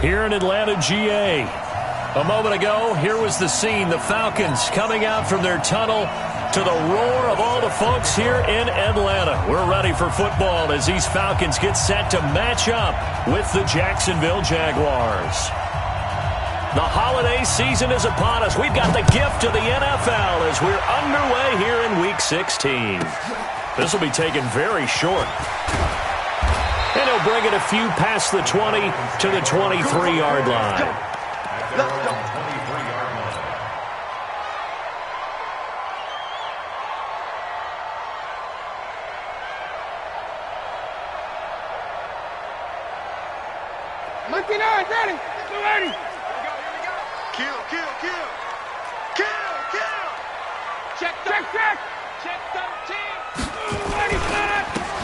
Here in Atlanta, GA. A moment ago, here was the scene. The Falcons coming out from their tunnel to the roar of all the folks here in Atlanta. We're ready for football as these Falcons get set to match up with the Jacksonville Jaguars. The holiday season is upon us. We've got the gift of the NFL as we're underway here in Week 16. This will be taken very short. And he'll bring it a few past the 20 to the 23-yard line. Ready. Ready. Kill. Check. Check 13. Ready,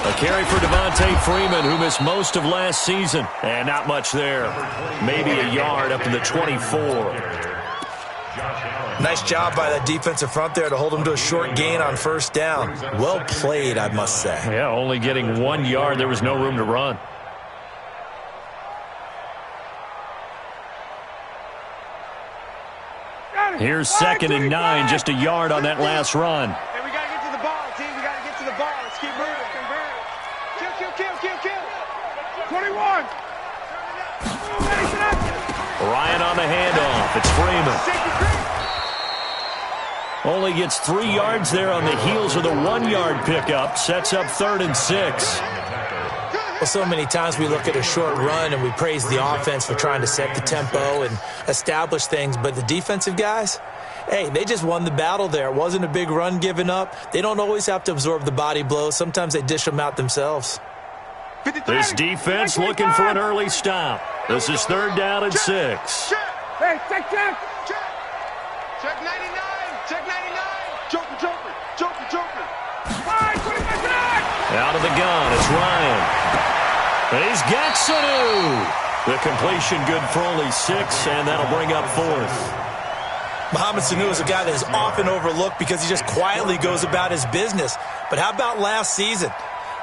a carry for Devontae Freeman, who missed most of last season. And not much there. Maybe a yard up in the 24. Nice job by that defensive front there to hold him to a short gain on first down. Well played, I must say. Yeah, only getting 1 yard. There was no room to run. Here's 2nd and 9, just a yard on that last run. Hey, we got to get to the ball, team. We got to get to the ball. Let's keep moving. Kill. 21. Ryan on the handoff. It's Freeman. Only gets 3 yards there on the heels of the 1-yard pickup. Sets up 3rd and 6. Well, so many times we look at a short run and we praise the offense for trying to set the tempo and establish things, but the defensive guys, hey, they just won the battle there. It wasn't a big run given up. They don't always have to absorb the body blows. Sometimes they dish them out themselves. This defense looking for an early stop. This is 3rd down and 6. Hey, check. Check 99. Joker. Out of the gun, it's Ryan. And he's got Sanu. The completion good for only 6, and that'll bring up 4th. Mohamed Sanu is a guy that is often overlooked because he just quietly goes about his business. But how about last season?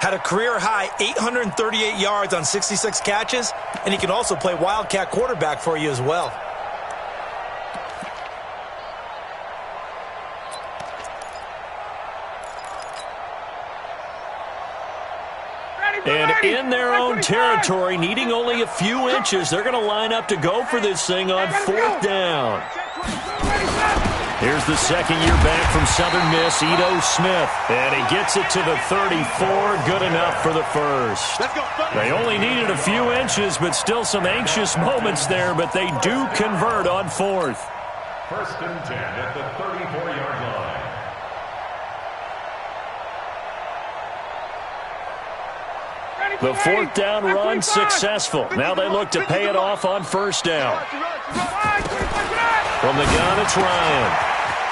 Had a career-high 838 yards on 66 catches, and he can also play wildcat quarterback for you as well. And in their own territory, needing only a few inches, they're going to line up to go for this thing on 4th down. Here's the second-year back from Southern Miss, Ito Smith. And he gets it to the 34, good enough for the first. They only needed a few inches, but still some anxious moments there, but they do convert on 4th. 1st and 10 at the 34-yard line. The 4th down run successful. Now they look to pay it off on 1st down. From the gun, it's Ryan.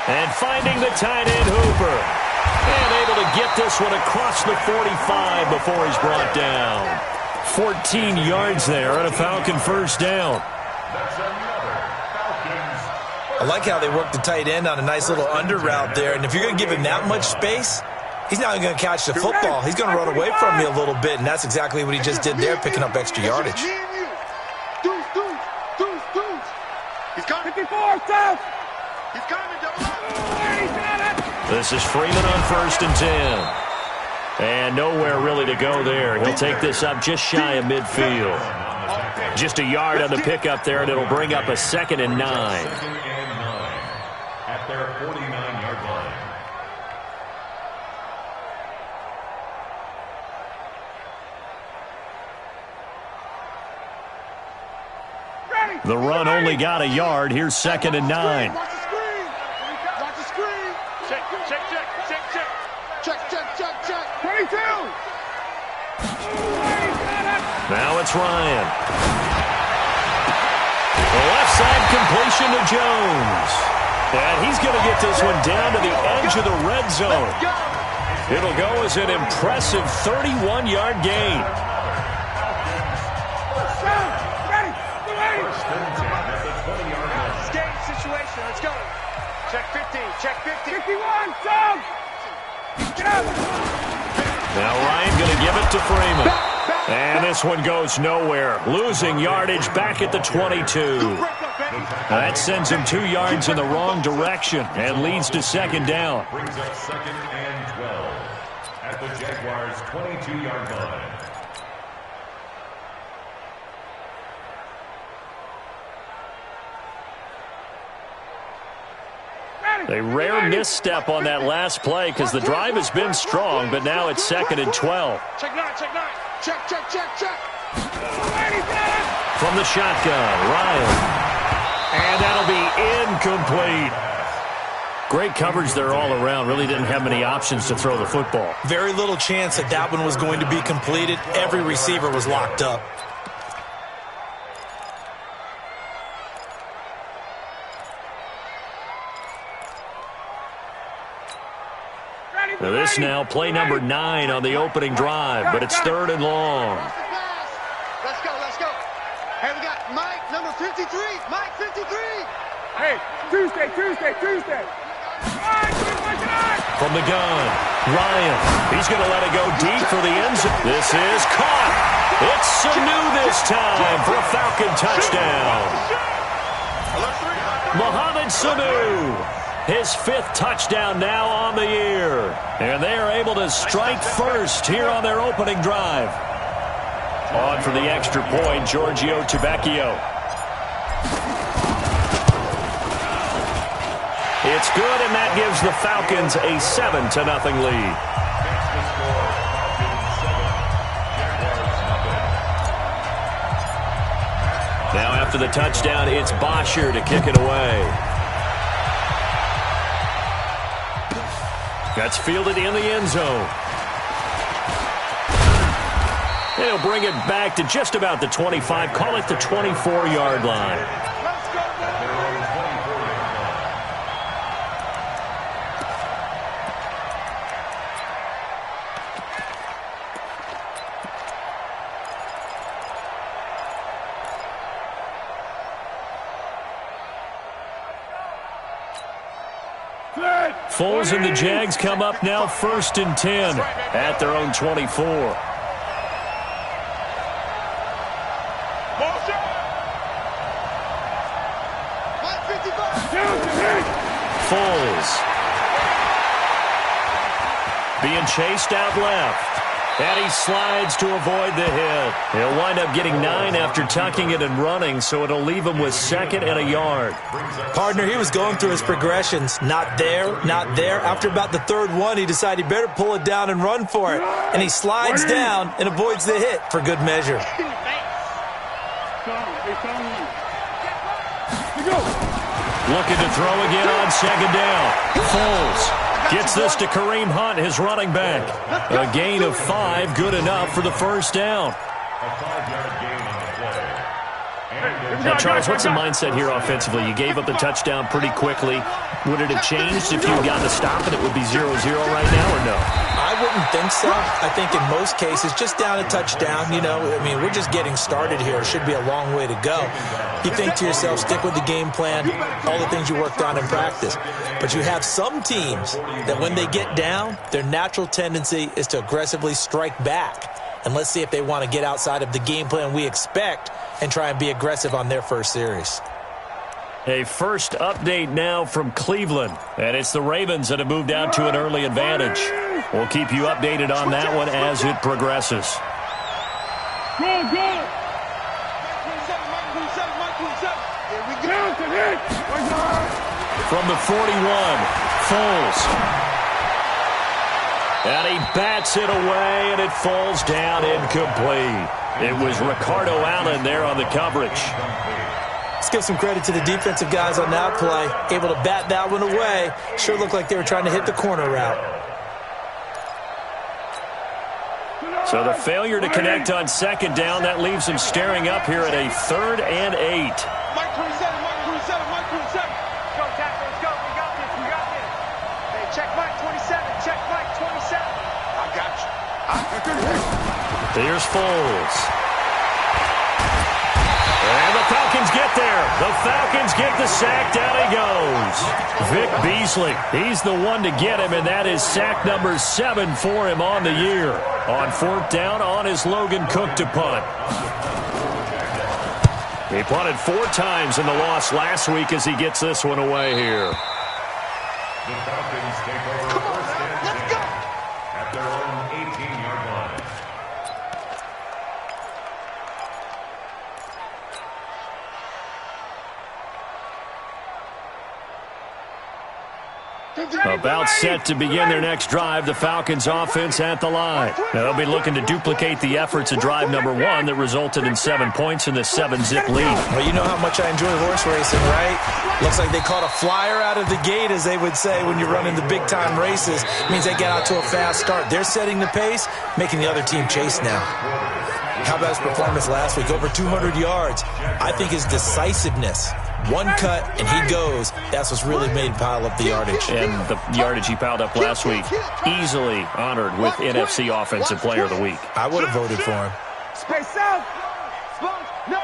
And finding the tight end, Hooper. And able to get this one across the 45 before he's brought down. 14 yards there on a Falcon 1st down. I like how they work the tight end on a nice little under route there. And if you're going to give him that much space, he's not going to catch the football. He's going to run away from you a little bit, and that's exactly what he just did there, picking up extra yardage. Deuce. He's coming. 54, South. He's coming, This is Freeman on 1st and 10. And nowhere really to go there. He'll take this up just shy of midfield. Just a yard on the pickup there, and it'll bring up a 2nd and 9. At their 49-yard line. The run only got a yard. Here's 2nd and 9. Watch the screen. Check. 22. Now it's Ryan. The left side completion to Jones. And he's going to get this one down to the edge of the red zone. It'll go as an impressive 31-yard gain. Let's go. Check 50. 51, Tom. Get out. Now Ryan going to give it to Freeman. Back. And this one goes nowhere. Losing yardage back at the 22. That sends him 2 yards in the wrong direction and leads to second down. Brings up second and 12 at the Jaguars' 22-yard line. A rare misstep on that last play because the drive has been strong, but now it's second and 12. Check 9, check 9. Check. From the shotgun, Ryan. And that'll be incomplete. Great coverage there all around. Really didn't have many options to throw the football. Very little chance that that one was going to be completed. Every receiver was locked up. Now this now play number 9 on the opening drive, but it's third and long. Let's go. Hey, we got Mike, number 53. Mike, 53. Hey, Tuesday. From the gun, Ryan. He's going to let it go deep for the end zone. This is caught. It's Sanu this time for a Falcon touchdown. Mohamed Sanu. His 5th touchdown now on the year. And they are able to strike first here on their opening drive. On for the extra point, Giorgio Tavecchio. It's good, and that gives the Falcons a 7-0 lead. Now after the touchdown, it's Bosher to kick it away. That's fielded in the end zone. They'll bring it back to just about the 25. Call it the 24-yard line. Foles and the Jags come up now 1st and 10 at their own 24. Foles being chased out left. And he slides to avoid the hit. He'll wind up getting 9 after tucking it and running, so it'll leave him with 2nd and a yard. Partner, he was going through his progressions. Not there. After about the 3rd one, he decided he better pull it down and run for it. And he slides down and avoids the hit for good measure. Looking to throw again on 2nd down. Foles gets this to Kareem Hunt, his running back. A gain of 5, good enough for the first down. A 5-yard gain on the play. Now, Charles, what's the mindset here offensively? You gave up the touchdown pretty quickly. Would it have changed if you had gotten a stop and it would be 0-0 right now, or no? I wouldn't think so. I think in most cases, just down a touchdown, we're just getting started here. It should be a long way to go. You think to yourself, stick with the game plan, all the things you worked on in practice. But you have some teams that when they get down, their natural tendency is to aggressively strike back. And let's see if they want to get outside of the game plan we expect and try and be aggressive on their first series. A first update now from Cleveland. And it's the Ravens that have moved out to an early advantage. We'll keep you updated on that one as it progresses. Go! From the 41, Foles. And he bats it away, and it falls down incomplete. It was Ricardo Allen there on the coverage. Let's give some credit to the defensive guys on that play. Able to bat that one away. Sure looked like they were trying to hit the corner route. So the failure to connect on 2nd down, that leaves him staring up here at a 3rd and 8. Mike 27. Go, Tack, let's go. We got this. Hey, check Mike 27. I got you. Here's Foles. And the Falcons get there. The Falcons get the sack. Down he goes. Vic Beasley. He's the one to get him, and that is sack number 7 for him on the year. On 4th down, on his Logan Cook to punt. He punted 4 times in the loss last week as he gets this one away here. The Falcons take over first and 10 at their own 18-yard line. About set to begin their next drive, the Falcons offense at the line. Now they'll be looking to duplicate the efforts of drive number 1 that resulted in 7 points in the 7-zip lead. Well, you know how much I enjoy horse racing, right? Looks like they caught a flyer out of the gate, as they would say when you're running the big-time races. It means they get out to a fast start. They're setting the pace, making the other team chase now. How about his performance last week? Over 200 yards. I think his decisiveness. One cut, and he goes. That's what's really made him pile up the yardage. And the yardage he piled up last week, easily honored with NFC Offensive Player of the Week. I would have voted for him. Space out. No.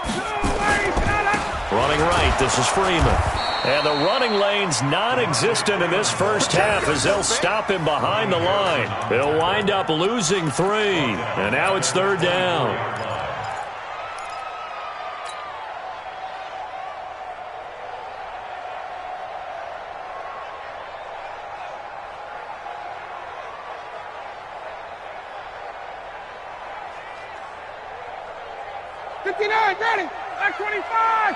Running right, this is Freeman. And the running lane's non-existent in this first half as they'll stop him behind the line. He'll wind up losing 3. And now it's 3rd down. Ready. Back 25.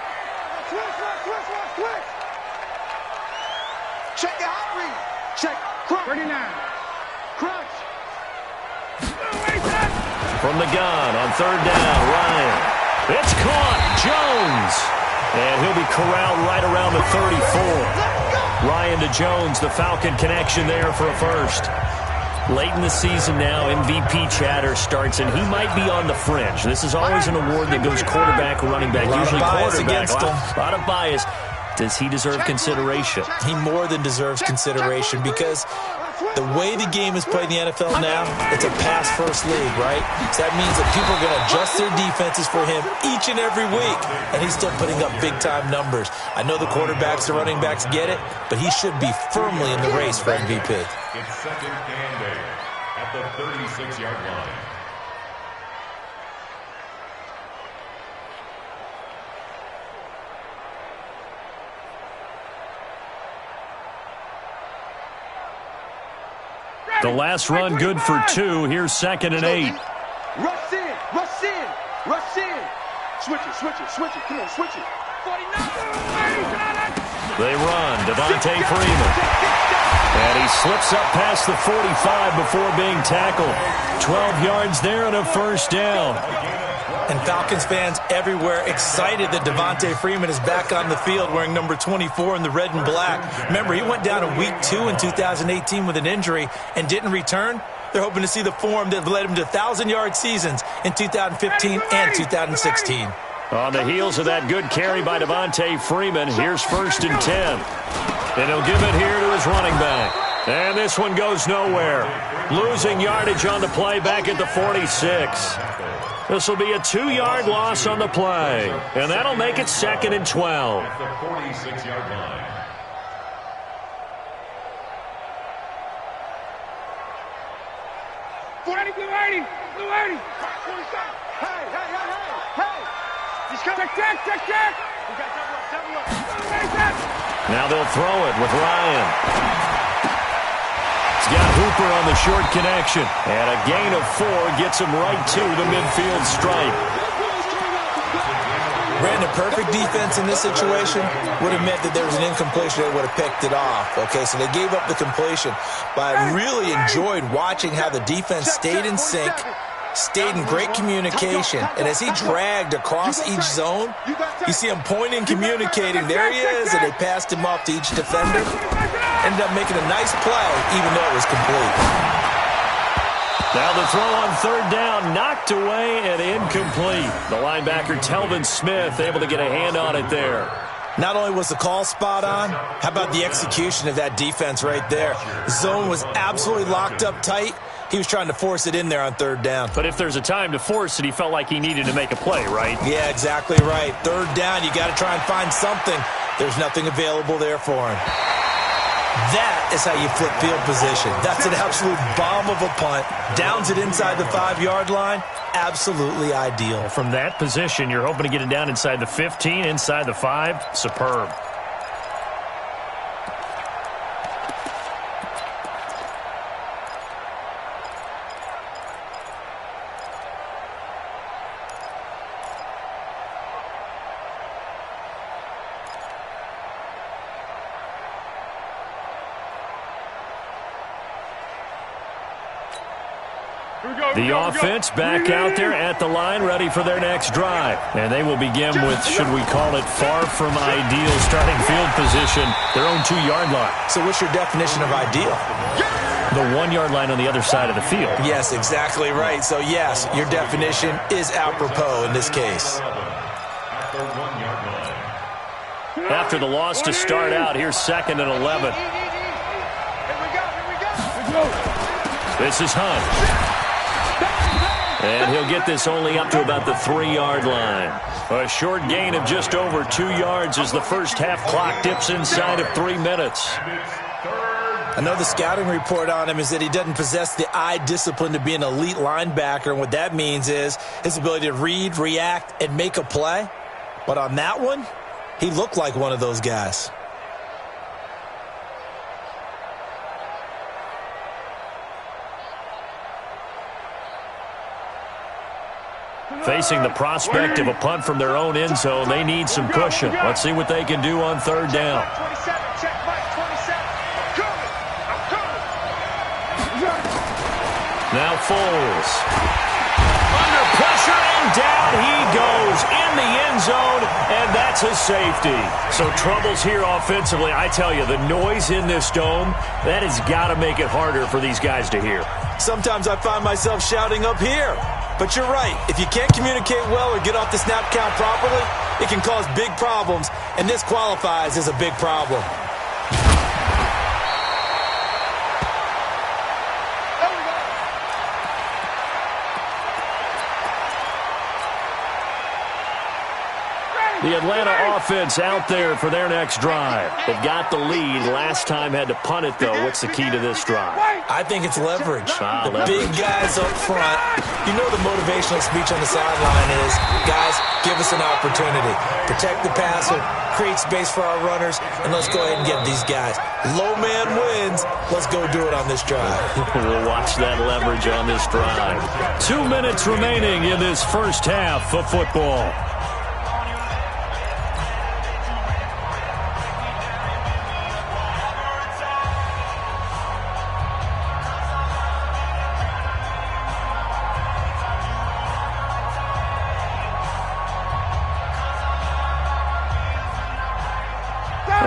Switch. Check the hot read. Check. Crunch. 39. Crunch. From the gun on 3rd down, Ryan. It's caught. Jones. And he'll be corralled right around the 34. Ryan to Jones, the Falcon connection there for a first. Late in the season now, MVP chatter starts, and he might be on the fringe. This is always an award that goes quarterback or running back. Usually quarterback. A lot of bias. Does he deserve consideration? He more than deserves consideration because the way the game is played in the NFL now, it's a pass-first league, right? So that means that people are going to adjust their defenses for him each and every week, and he's still putting up big-time numbers. I know the quarterbacks, the running backs get it, but he should be firmly in the race for MVP. It's 2nd and 8 at the 36-yard line. The last run good for 2. Here's 2nd and 8. Rush in. Switch it. Come on, switch it. 49. They run. Devontae Freeman. And he slips up past the 45 before being tackled. 12 yards there and a first down. And Falcons fans everywhere excited that Devontae Freeman is back on the field wearing number 24 in the red and black. Remember, he went down in week 2 in 2018 with an injury and didn't return. They're hoping to see the form that led him to 1,000-yard seasons in 2015 and 2016. On the heels of that good carry by Devontae Freeman, here's 1st and 10. And he'll give it here to his running back. And this one goes nowhere. Losing yardage on the play back at the 46. This will be a 2-yard loss on the play. And that'll make it 2nd and 12. At the 46-yard line. Blue 80. Hey. He's coming. Check. We got double up. Now they'll throw it with Ryan. He's got Hooper on the short connection. And a gain of 4 gets him right to the midfield stripe. Brandon, perfect defense in this situation would have meant that there was an incompletion. They would have picked it off. Okay, so they gave up the completion. But I really enjoyed watching how the defense stayed in sync, stayed in great communication. And as he dragged across each zone, you see him pointing, communicating. There he is, and they passed him off to each defender. Ended up making a nice play, even though it was complete. Now the throw on 3rd down, knocked away and incomplete. The linebacker, Telvin Smith, able to get a hand on it there. Not only was the call spot on, how about the execution of that defense right there? Zone was absolutely locked up tight. He was trying to force it in there on 3rd down. But if there's a time to force it, he felt like he needed to make a play, right? Yeah, exactly right. 3rd down, you got to try and find something. There's nothing available there for him. That is how you flip field position. That's an absolute bomb of a punt. Downs it inside the 5-yard line. Absolutely ideal. From that position, you're hoping to get it down inside the 15, inside the 5. Superb. The offense back out there at the line, ready for their next drive. And they will begin with, should we call it, far from ideal starting field position, their own 2-yard line. So what's your definition of ideal? The 1-yard line on the other side of the field. Yes, exactly right. So, yes, your definition is apropos in this case. After the loss to start out, here's 2nd and 11. This is Hunt. And he'll get this only up to about the 3-yard line. A short gain of just over 2 yards as the first half clock dips inside of 3 minutes. I know the scouting report on him is that he doesn't possess the eye discipline to be an elite linebacker, and what that means is his ability to read, react, and make a play. But on that one, he looked like one of those guys. Facing the prospect of a punt from their own end zone, they need some cushion. Let's see what they can do on 3rd down. 27, check Mike, 27. I'm coming. Now Foles. Under pressure, and down he goes in the end zone, and that's a safety. So troubles here offensively. I tell you, the noise in this dome, that has got to make it harder for these guys to hear. Sometimes I find myself shouting up here. But you're right. If you can't communicate well or get off the snap count properly, it can cause big problems, and this qualifies as a big problem. The Atlanta offense out there for their next drive. They've got the lead. Last time had to punt it, though. What's the key to this drive? I think it's leverage. The Leverage. big guys up front. You know the motivational speech on the sideline is, guys, give us an opportunity. Protect the passer, create space for our runners, and let's go ahead and get these guys. Low man wins. Let's go do it on this drive. We'll watch that leverage on this drive. 2 minutes remaining in this first half of football.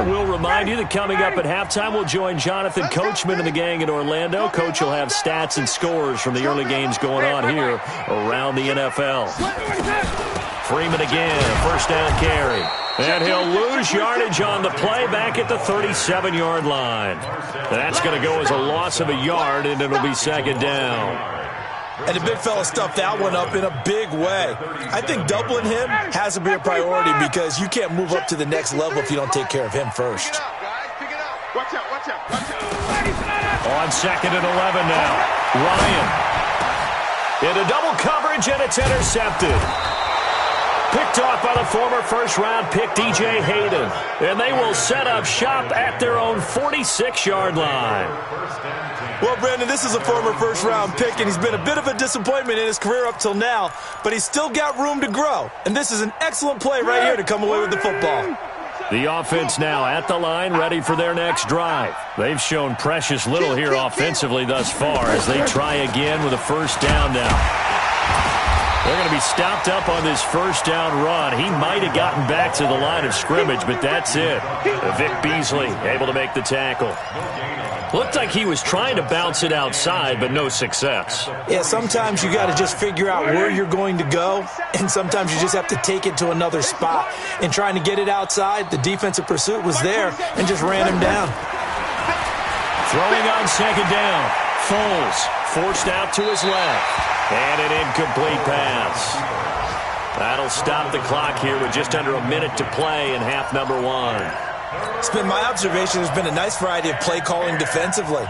We'll remind you that coming up at halftime, we'll join Jonathan Coachman and the gang in Orlando. Coach will have stats and scores from the early games going on here around the NFL. Freeman again, a first down carry. And he'll lose yardage on the play back at the 37-yard line. That's going to go as a loss of a yard, and it'll be 2nd down. And the big fella stuffed that one up in a big way. I think doubling him has to be a priority because you can't move up to the next level if you don't take care of him first. Pick it up. Watch out, watch out, watch out. On 2nd and 11 now. Ryan. Into double coverage, and it's intercepted. Picked off by the former first-round pick, DJ Hayden. And they will set up shop at their own 46-yard line. Well, Brandon, this is a former first-round pick, and he's been a bit of a disappointment in his career up till now, but he's still got room to grow. And this is an excellent play right here to come away with the football. The offense now at the line, ready for their next drive. They've shown precious little here offensively thus far as they try again with a first down now. They're going to be stopped up on this first down run. He might have gotten back to the line of scrimmage, but that's it. Vic Beasley able to make the tackle. Looked like he was trying to bounce it outside, but no success. Yeah, sometimes you got to just figure out where you're going to go, and sometimes you just have to take it to another spot. And trying to get it outside, the defensive pursuit was there and just ran him down. Throwing on 2nd down. Foles forced out to his left. And an incomplete pass. That'll stop the clock here with just under a minute to play in half number 1. It's been my observation there's been a nice variety of play calling defensively.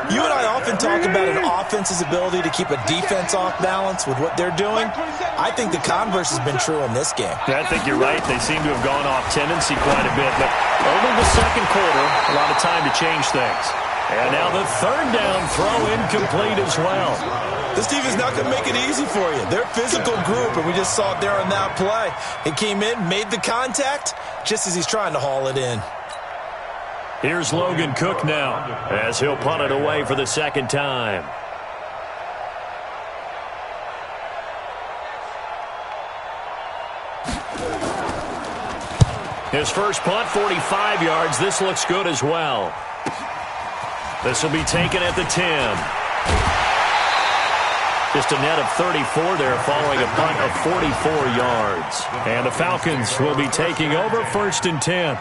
You and I often talk about an offense's ability to keep a defense off balance with what they're doing. I think the converse has been true in this game. I think you're right. They seem to have gone off tendency quite a bit, but over the second quarter, a lot of time to change things. And now the third down throw incomplete as well. This team is not going to make it easy for you. They're a physical group, and we just saw it there on that play. It came in, made the contact, just as he's trying to haul it in. Here's Logan Cook now, as he'll punt it away for the second time. His first punt, 45 yards. This looks good as well. This will be taken at the 10. Just a net of 34 there following a punt of 44 yards. And the Falcons will be taking over 1st and 10.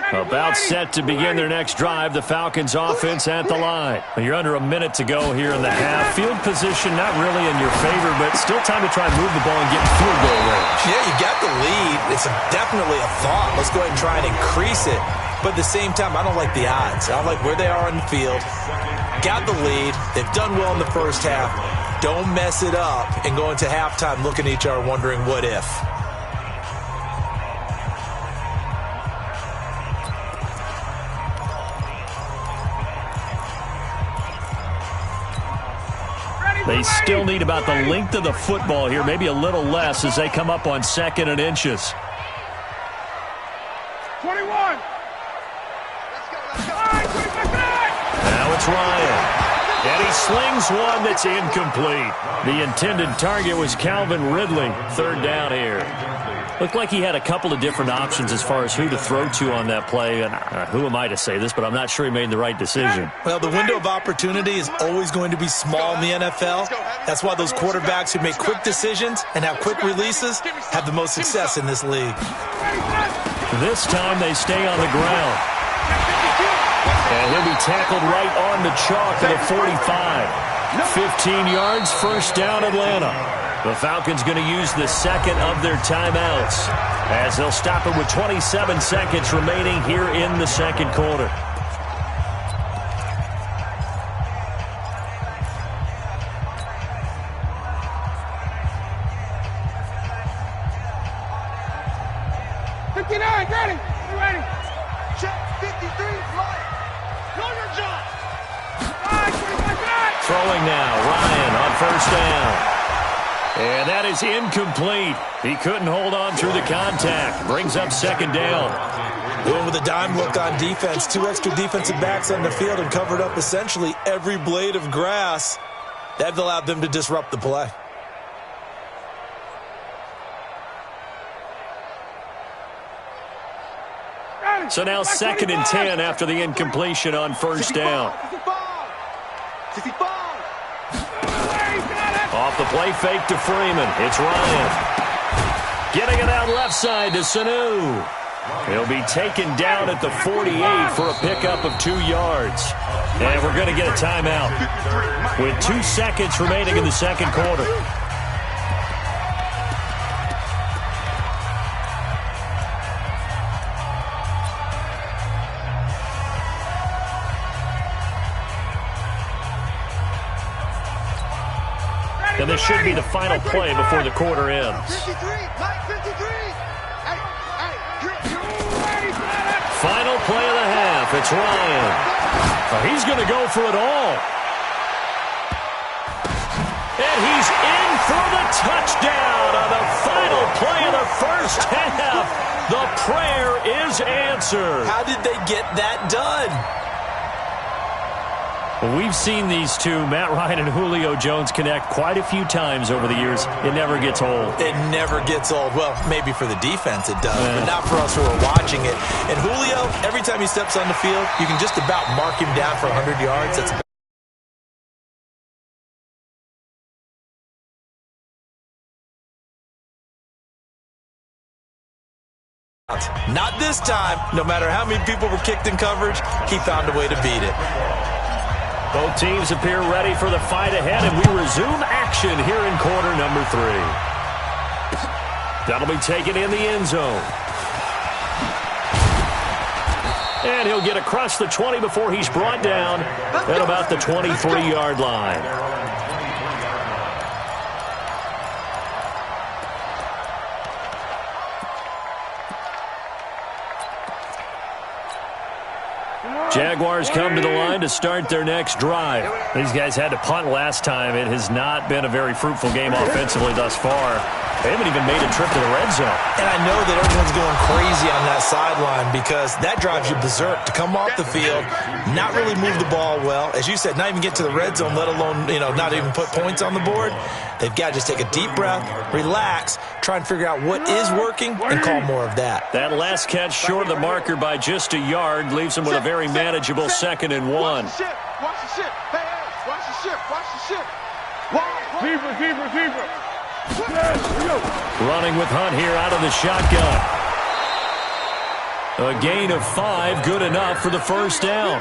About set to begin their next drive. The Falcons offense at the line. You're under a minute to go here in the half. Field position not really in your favor, but still time to try and move the ball and get in field goal range. Yeah, you got the lead. It's definitely a thought. Let's go ahead and try and increase it. But at the same time, I don't like the odds. I don't like where they are on the field. Got the lead. They've done well in the first half. Don't mess it up and go into halftime looking at each other wondering what if. They still need about the length of the football here, maybe a little less as they come up on 2nd and inches. 21. Let's go. All right, 25. Now it's Ryan. And he slings one that's incomplete. The intended target was Calvin Ridley. 3rd down here. Looked like he had a couple of different options as far as who to throw to on that play. And who am I to say this, but I'm not sure he made the right decision. Well, the window of opportunity is always going to be small in the NFL. That's why those quarterbacks who make quick decisions and have quick releases have the most success in this league. This time they stay on the ground. And he'll be tackled right on the chalk at the 45. 15 yards, 1st down Atlanta. The Falcons going to use the second of their timeouts as they'll stop it with 27 seconds remaining here in the second quarter. Ready? Ready? Check 53, line. Know your job. Throwing now, Ryan on 1st down. And that is incomplete. He couldn't hold on through the contact. Brings up 2nd down. Going with a dime look on defense. 2 extra defensive backs on the field and covered up essentially every blade of grass. That allowed them to disrupt the play. So now 2nd and 10 after the incompletion on 1st down. 65. Off the play fake to Freeman. It's Ryan. Getting it out left side to Sanu. He'll be taken down at the 48 for a pickup of 2 yards. And we're going to get a timeout with 2 seconds remaining in the second quarter. And this should be the final play before the quarter ends. 53, Mike 53. Final play of the half. It's Ryan. He's going to go for it all. And he's in for the touchdown on the final play of the first half. The prayer is answered. How did they get that done? Well, we've seen these two, Matt Ryan and Julio Jones, connect quite a few times over the years. It never gets old. It never gets old. Well, maybe for the defense it does, but not for us who are watching it. And Julio, every time he steps on the field, you can just about mark him down for 100 yards. That's Not this time. No matter how many people were kicked in coverage, he found a way to beat it. Both teams appear ready for the fight ahead, and we resume action here in quarter number 3. That'll be taken in the end zone. And he'll get across the 20 before he's brought down at about the 23-yard line. Jaguars come to the line to start their next drive. These guys had to punt last time. It has not been a very fruitful game offensively thus far. They haven't even made a trip to the red zone. And I know that everyone's going crazy on that sideline because that drives you berserk to come off the field, not really move the ball well. As you said, not even get to the red zone, let alone, not even put points on the board. They've got to just take a deep breath, relax, try and figure out what is working, and call more of that. That last catch short of the marker by just a yard leaves him with a very manageable 2nd and 1. Watch the ship. Watch the ship. Hey, watch the ship. Watch the ship. Receiver. Running with Hunt here out of the shotgun. A gain of 5, good enough for the first down.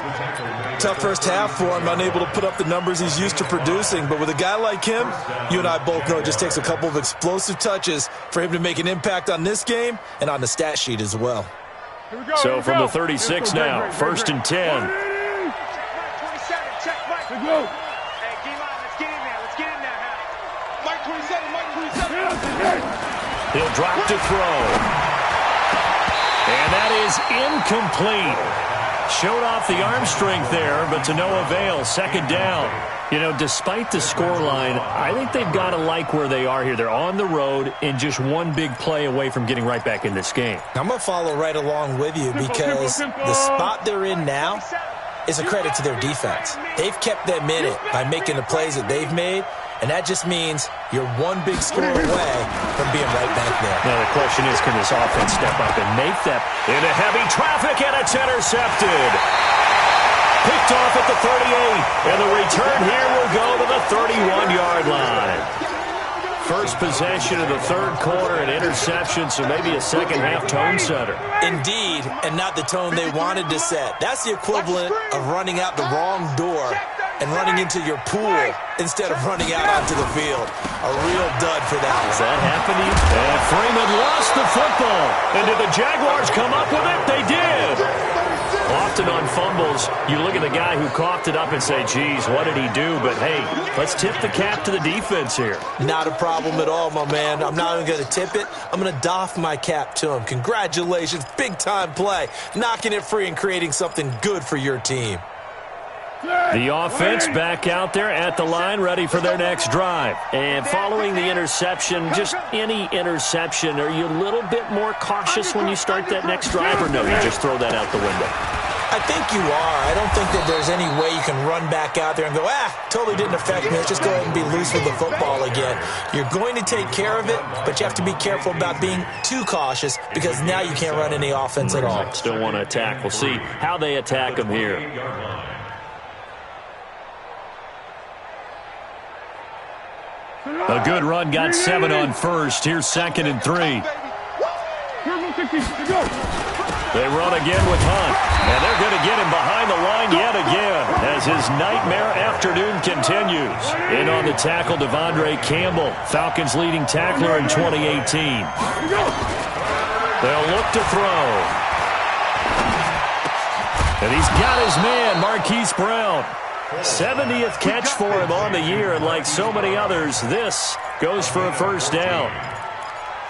Tough first half for him, unable to put up the numbers he's used to producing. But with a guy like him, you and I both know it just takes a couple of explosive touches for him to make an impact on this game and on the stat sheet as well. So from the 36 now, 1st and 10. 27, check Mike. Hey, G-Line, let's get in there. Let's get in there, man. Mike 27. He'll drop to throw. And that is incomplete. Showed off the arm strength there, but to no avail. 2nd down. Despite the scoreline, I think they've got to like where they are here. They're on the road and just one big play away from getting right back in this game. I'm going to follow right along with you because the spot they're in now is a credit to their defense. They've kept them in it by making the plays that they've made, and that just means you're one big score away from being right back there. Now the question is, can this offense step up and make that into heavy traffic, and it's intercepted. Picked off at the 38, and the return here will go to the 31-yard line. First possession of the 3rd quarter, an interception, so maybe a second-half tone setter. Indeed, and not the tone they wanted to set. That's the equivalent of running out the wrong door and running into your pool instead of running out onto the field. A real dud for that one. Is that happening? And Freeman lost the football. And did the Jaguars come up with it? They did. Often on fumbles, you look at the guy who coughed it up and say, geez, what did he do? But, hey, let's tip the cap to the defense here. Not a problem at all, my man. I'm not even going to tip it. I'm going to doff my cap to him. Congratulations. Big-time play. Knocking it free and creating something good for your team. The offense back out there at the line, ready for their next drive. And following the interception, just any interception, are you a little bit more cautious when you start that next drive, or no, you just throw that out the window? I think you are. I don't think that there's any way you can run back out there and go, totally didn't affect me. Let's just go ahead and be loose with the football again. You're going to take care of it, but you have to be careful about being too cautious because now you can't run any offense at all. Still want to attack. We'll see how they attack them here. A good run, got 7 on first. Here's 2nd and 3. They run again with Hunt, and they're going to get him behind the line yet again as his nightmare afternoon continues. In on the tackle, Devondre Campbell, Falcons' leading tackler in 2018. They'll look to throw. And he's got his man, Marquise Brown. 70th catch for him on the year, and like so many others, this goes for a first down.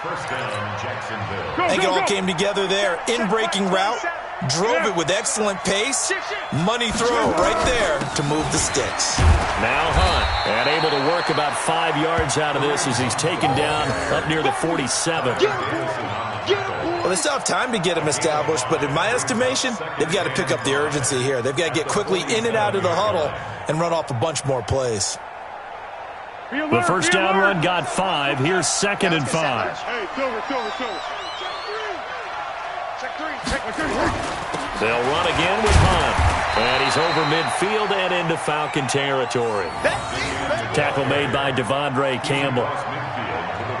First down, Jacksonville. I think it all came together there. In-breaking route, drove it with excellent pace. Money throw right there to move the sticks. Now Hunt, and able to work about 5 yards out of this as he's taken down up near the 47. Well, they still have time to get him established, but in my estimation, they've got to pick up the urgency here. They've got to get quickly in and out of the huddle and run off a bunch more plays. The first down run got 5. Here's 2nd and 5. They'll run again with Hunt. And he's over midfield and into Falcon territory. Tackle made by Devondre Campbell.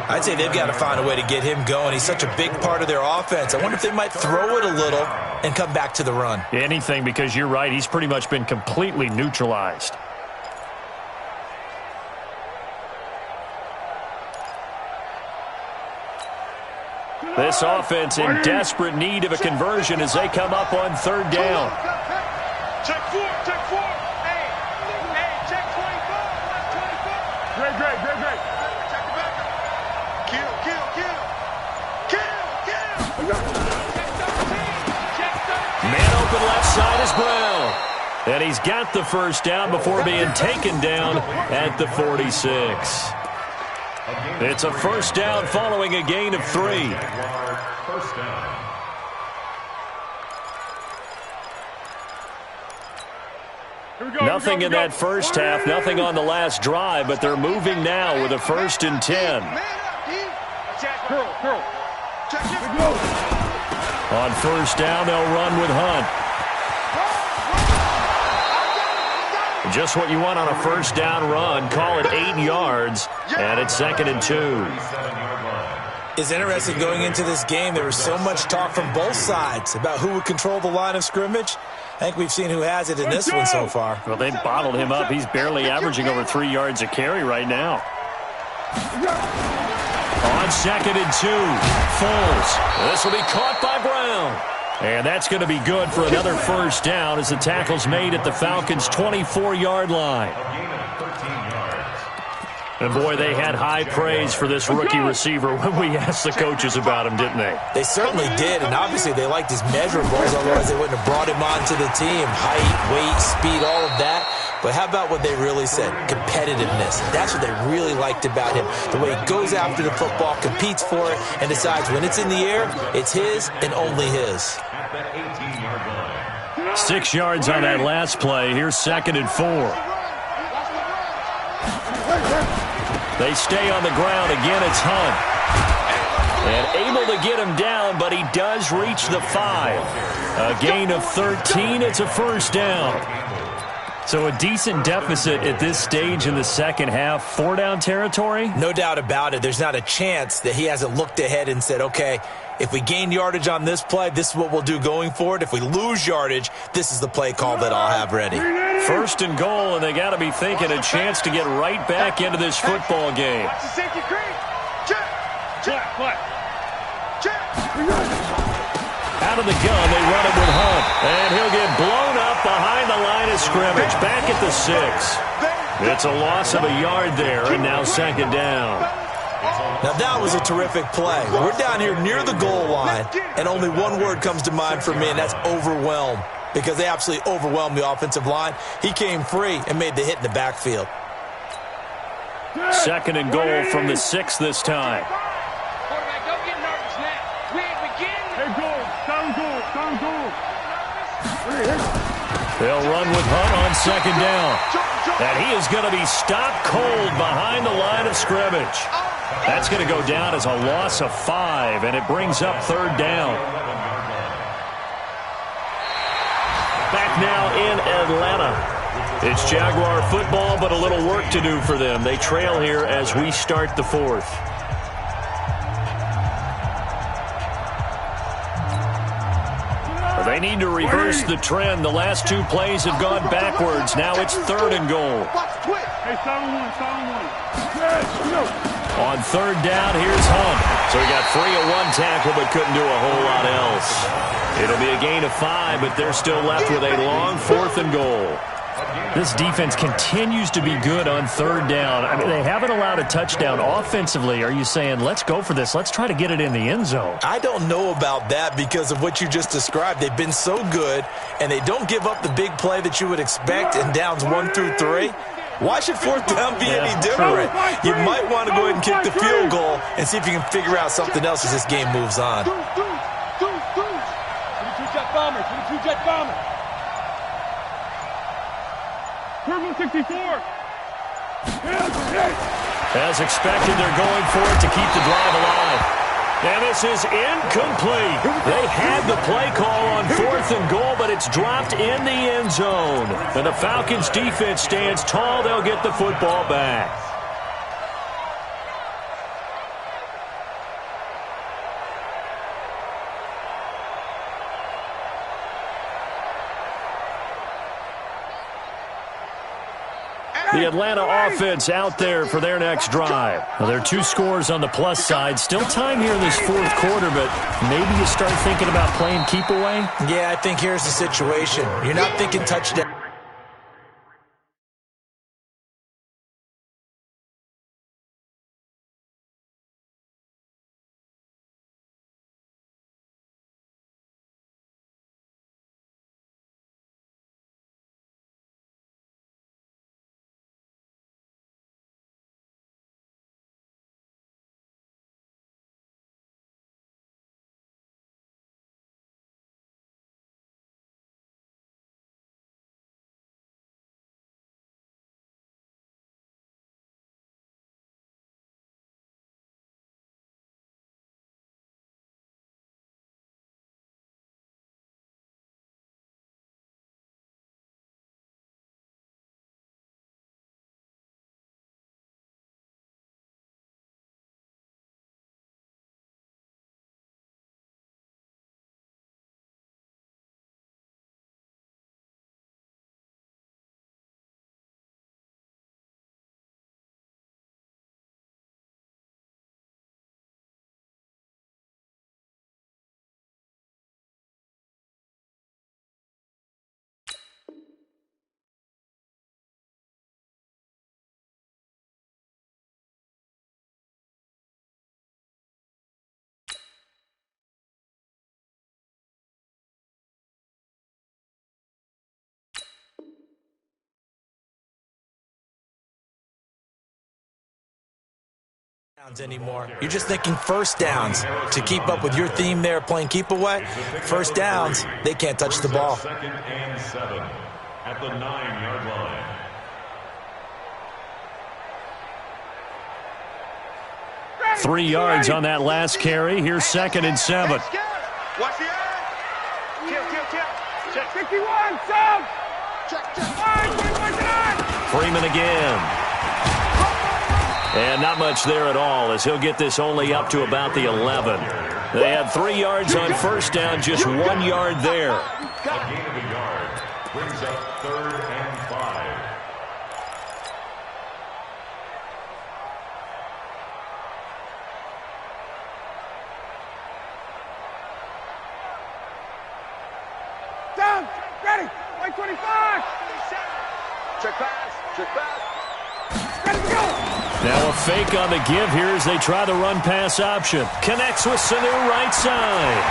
I'd say they've got to find a way to get him going. He's such a big part of their offense. I wonder if they might throw it a little and come back to the run. Anything, because you're right. He's pretty much been completely neutralized. This offense in desperate need of a conversion as they come up on third down. Check four, check four. Hey, check 24, left 24. Great. Check the back. Kill. Check 13. Man open left side is Brown. And he's got the first down before being taken down at the 46. It's a first down following a gain of 3. First down. Nothing in that first half, nothing on the last drive, but they're moving now with a 1st and 10. On first down, they'll run with Hunt. Just what you want on a first down run. Call it 8 yards, and it's 2nd and 2. It's interesting going into this game. There was so much talk from both sides about who would control the line of scrimmage. I think we've seen who has it in this one so far. Well, they've bottled him up. He's barely averaging over 3 yards a carry right now. On 2nd and 2, Foles. This will be caught by Brown. And that's going to be good for another first down as the tackle's made at the Falcons' 24-yard line. And, boy, they had high praise for this rookie receiver when we asked the coaches about him, didn't they? They certainly did, and obviously they liked his measurables, otherwise they wouldn't have brought him onto the team. Height, weight, speed, all of that. But how about what they really said? Competitiveness. That's what they really liked about him. The way he goes after the football, competes for it, and decides when it's in the air, it's his and only his. 6 yards on that last play. Here's 2nd and 4. They stay on the ground. Again, it's Hunt. And able to get him down, but he does reach the 5. A gain of 13. It's a first down. So a decent deficit at this stage in the second half. 4-down territory? No doubt about it. There's not a chance that he hasn't looked ahead and said, okay, if we gain yardage on this play, this is what we'll do going forward. If we lose yardage, this is the play call that I'll have ready. 1st and goal, and they got to be thinking a chance to get right back into this football game. Watch the safety green. Check. Out of the gun, they run him with Hunt. And he'll get blown up behind the line of scrimmage, back at the 6. It's a loss of a yard there, and now 2nd down. Now that was a terrific play. We're down here near the goal line, and only one word comes to mind for me, and that's overwhelmed, because they absolutely overwhelmed the offensive line. He came free and made the hit in the backfield. 2nd and goal from the 6 this time. Quarterback, don't get nervous now. We ain't beginning. Hey, goal. They'll run with Hunt on 2nd down. And he is going to be stopped cold behind the line of scrimmage. That's going to go down as a loss of 5, and it brings up 3rd down. Back now in Atlanta. It's Jaguar football, but a little work to do for them. They trail here as we start the 4th. They need to reverse the trend. The last 2 plays have gone backwards. Now it's 3rd and goal. On 3rd down, here's Hunt. So he got free of 1 tackle but couldn't do a whole lot else. It'll be a gain of 5, but they're still left with a long 4th and goal. This defense continues to be good on 3rd down. I mean, they haven't allowed a touchdown offensively. Are you saying, let's go for this, let's try to get it in the end zone? I don't know about that because of what you just described. They've been so good, and they don't give up the big play that you would expect in downs 1 through 3. Why should 4th down be any different? You might want to go ahead and kick the field goal and see if you can figure out something else as this game moves on. 22-jet bomber, 22-jet bomber. Turbo 64. As expected, they're going for it to keep the drive alive. And this is incomplete. They had the play call on 4th and goal, but it's dropped in the end zone. And the Falcons' defense stands tall. They'll get the football back. The Atlanta offense out there for their next drive. Well, there are 2 scores on the plus side. Still time here in this 4th quarter, but maybe you start thinking about playing keep away? Yeah, I think here's the situation. You're not thinking touchdown. Anymore. You're just thinking first downs to keep up with your theme there, playing keep away. First downs, they can't touch the ball. 2nd and 7 at the 9-yard line. Ready, 3 yards on that last carry. Here's 2nd and 7. Watch the eye. Check 51, sub. Check. Freeman again. And not much there at all, as he'll get this only up to about the 11. They had 3 yards on first down, just 1 yard there. A gain of a yard brings up 3rd and 5. Down. Ready. White 25. Check pass. Check pass. Ready to go. Now a fake on the give here as they try the run-pass option. Connects with Sanu right side.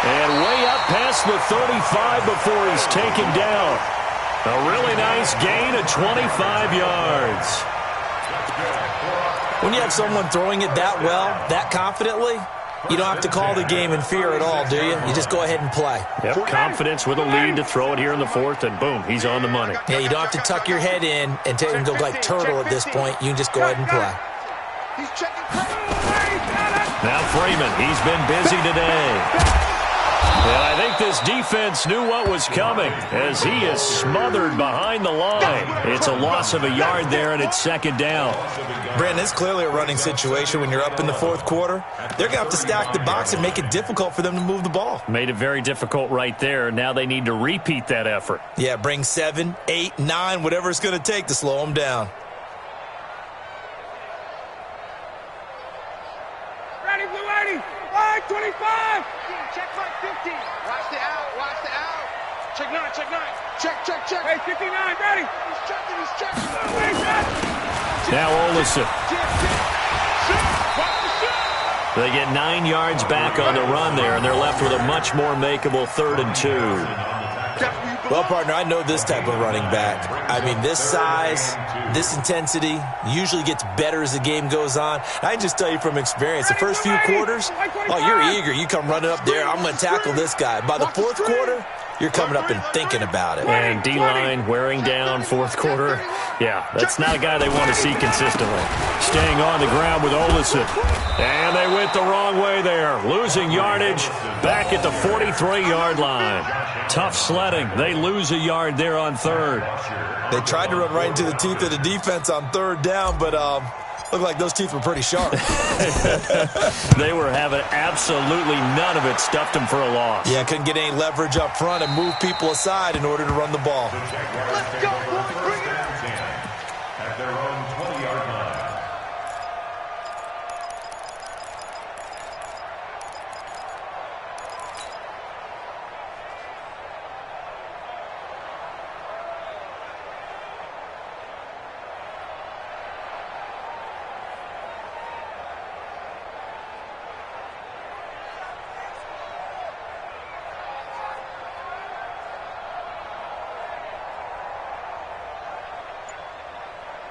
And way up past the 35 before he's taken down. A really nice gain of 25 yards. When you have someone throwing it that well, that confidently, you don't have to call the game in fear at all, do you? You just go ahead and play. Yep, confidence with a lead to throw it here in the 4th, and boom, he's on the money. Yeah, you don't have to tuck your head in and go like turtle at this point. You can just go ahead and play. He's checking. Now Freeman, he's been busy today. And I think this defense knew what was coming as he is smothered behind the line. It's a loss of a yard there, and it's 2nd down. Brandon, it's clearly a running situation when you're up in the 4th quarter. They're going to have to stack the box and make it difficult for them to move the ball. Made it very difficult right there. Now they need to repeat that effort. Yeah, bring 7, 8, 9, whatever it's going to take to slow them down. Ready, blue 80. Line 25. Check line 50. Watch the out. Watch the out. Check 9. Check 9. Check. Hey, 59. Ready. He's checking. Now Olsen. They get 9 yards back on the run there, and they're left with a much more makeable 3rd and 2. Well, partner, I know this type of running back. I mean, this size, this intensity usually gets better as the game goes on. I can just tell you from experience, the first few quarters, oh, you're eager. You come running up there, I'm going to tackle this guy. By the 4th quarter, you're coming up and thinking about it. And D-line wearing down 4th quarter. Yeah, that's not a guy they want to see consistently. Staying on the ground with Olsen. And they went the wrong way there. Losing yardage back at the 43-yard line. Tough sledding. They lose a yard there on 3rd. They tried to run right into the teeth of the defense on 3rd down, but looked like those teeth were pretty sharp. They were having absolutely none of it. Stuffed them for a loss. Yeah, couldn't get any leverage up front and move people aside in order to run the ball. Let's go, boy. Bring it.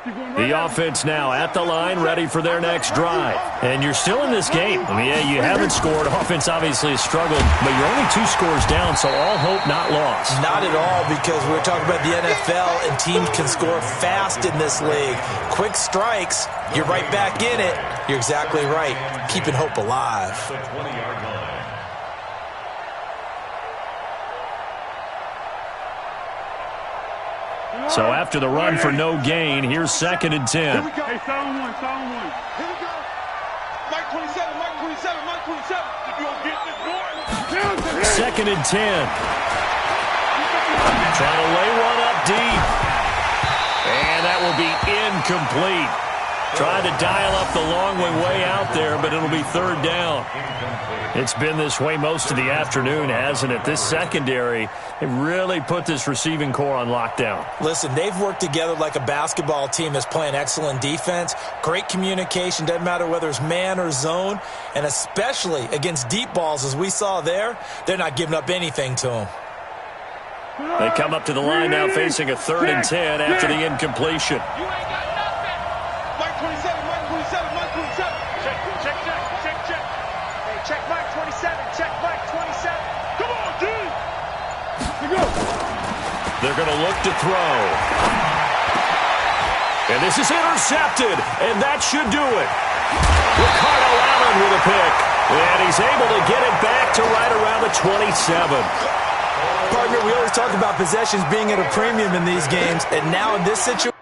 The offense now at the line, ready for their next drive. And you're still in this game. I mean, yeah, you haven't scored. Offense obviously has struggled, but you're only 2 scores down, so all hope not lost. Not at all, because we're talking about the NFL, and teams can score fast in this league. Quick strikes, you're right back in it. You're exactly right. Keeping hope alive. The 20-yard line. So after the run for no gain, here's 2nd and 10. Here we go. Hey, sound one. Here we go. Mike 27, Mike 27, Mike 27. If you don't get this boy. 2nd and 10. Trying to lay one up deep. And that will be incomplete. Trying to dial up the long way out there, but it'll be 3rd down. It's been this way most of the afternoon, hasn't it? This secondary, it really put this receiving core on lockdown. Listen, they've worked together like a basketball team that's playing excellent defense. Great communication, doesn't matter whether it's man or zone. And especially against deep balls, as we saw there, they're not giving up anything to them. They come up to the line now facing a 3rd and 10 after the incompletion. You ain't got nothing. Mike 27, Mike 27, Mike 27. Check. Hey, check Mike 27, check Mike 27. Come on, G. Here we go. They're going to look to throw. And this is intercepted, and that should do it. Ricardo Allen with a pick. And he's able to get it back to right around the 27. Partner, we always talk about possessions being at a premium in these games, and now in this situation,